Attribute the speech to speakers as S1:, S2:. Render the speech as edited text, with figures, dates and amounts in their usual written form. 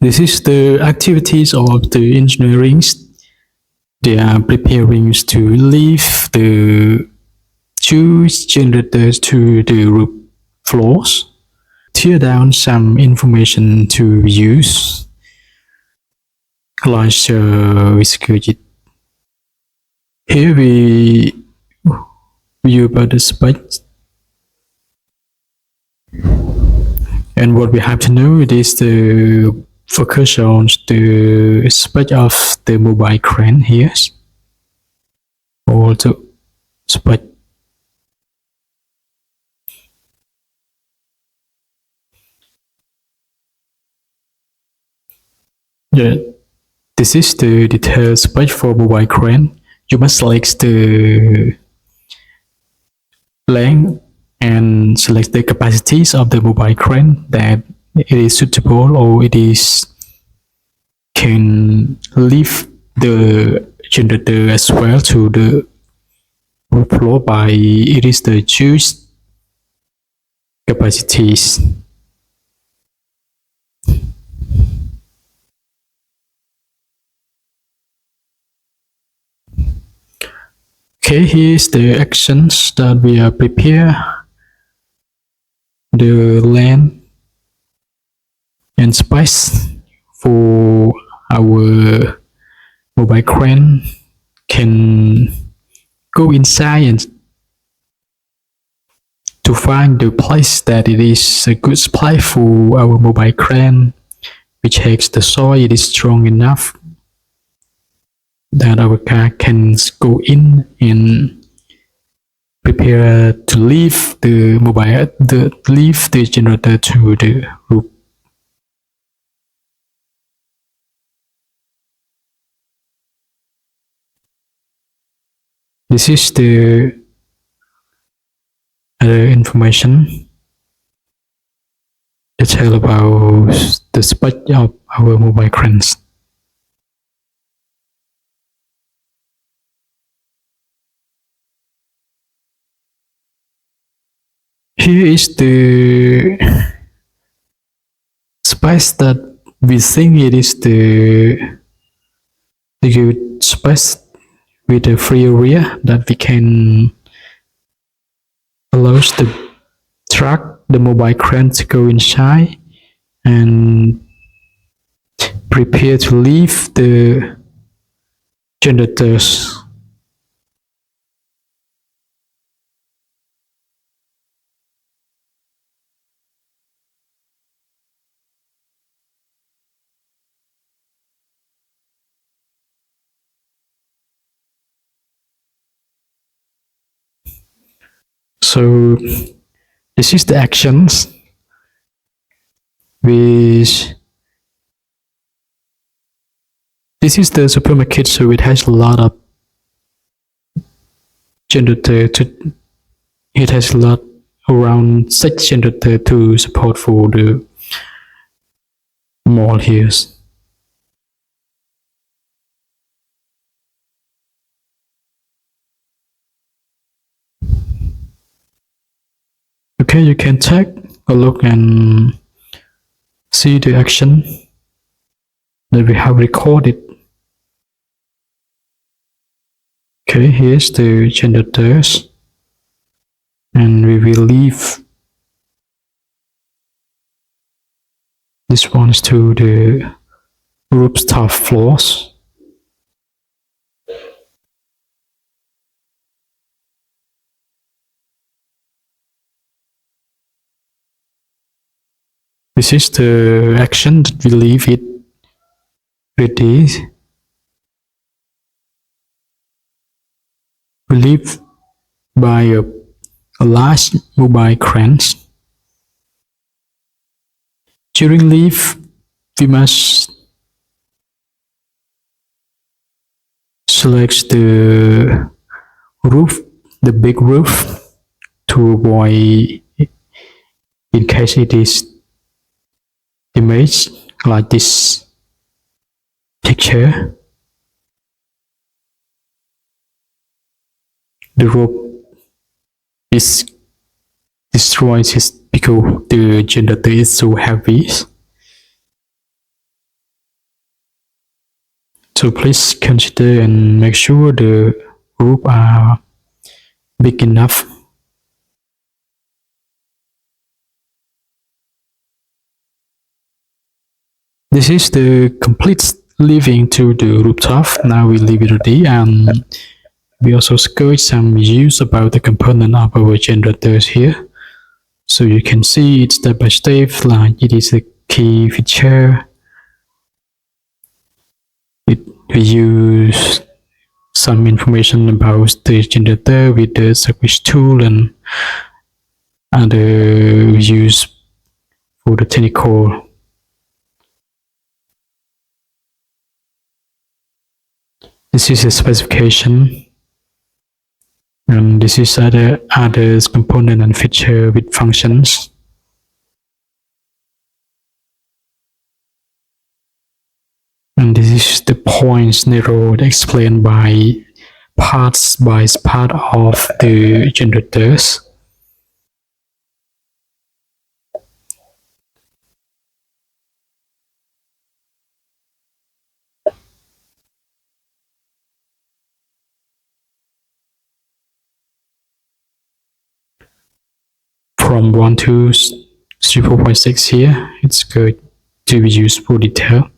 S1: This is the activities of the engineering. They are preparing to leave the two generators to the roof floors, tear down some information to use, launch execute. Here we view about the spec, and what we have to know is the focus on the spec of the mobile crane here, or the spec. Yeah, this is the detailed spec for mobile crane. You must select the length and select the capacities of the mobile crane that it is suitable or it is can lift the generator as well to the roof floor by it is the choose capacities. Okay, here's the actions that we are prepare the land and space for our mobile crane can go inside and to find the place that it is a good place for our mobile crane, which has the soil it is strong enough that our car can go in and prepare to leave the generator to the roof. This is the other information detail about the spec of our mobile cranes. Here is the space that we think it is the good space with a free area that we can allow the truck, the mobile crane to go inside and prepare to leave the generators. So this is the actions which this is the supermarket, so it has a lot of generator to it has a lot around 6 generator to support for the mall here. Okay, you can take a look and see the action that we have recorded. Okay, here's the generators, and we will leave this ones to the rooftop floors. This is the action that we leave it ready. We leave by a large mobile cranes. During leave, we must select the roof, the big roof, to avoid in case it is image like this picture. The rope is destroyed because the generator is so heavy. So please consider and make sure the group are big enough. This is the complete living to the rooftop. Now we leave it ready, and we also sketch some use about the component of our generators here. So you can see it step by step, like it is a key feature. We use some information about the generator with the switch tool and other use for the technical. This is a specification, and this is other component and feature with functions. And this is the points narrowed explained by parts by part of the generators. From 1 to 4.6 here, it's good to be used for detail.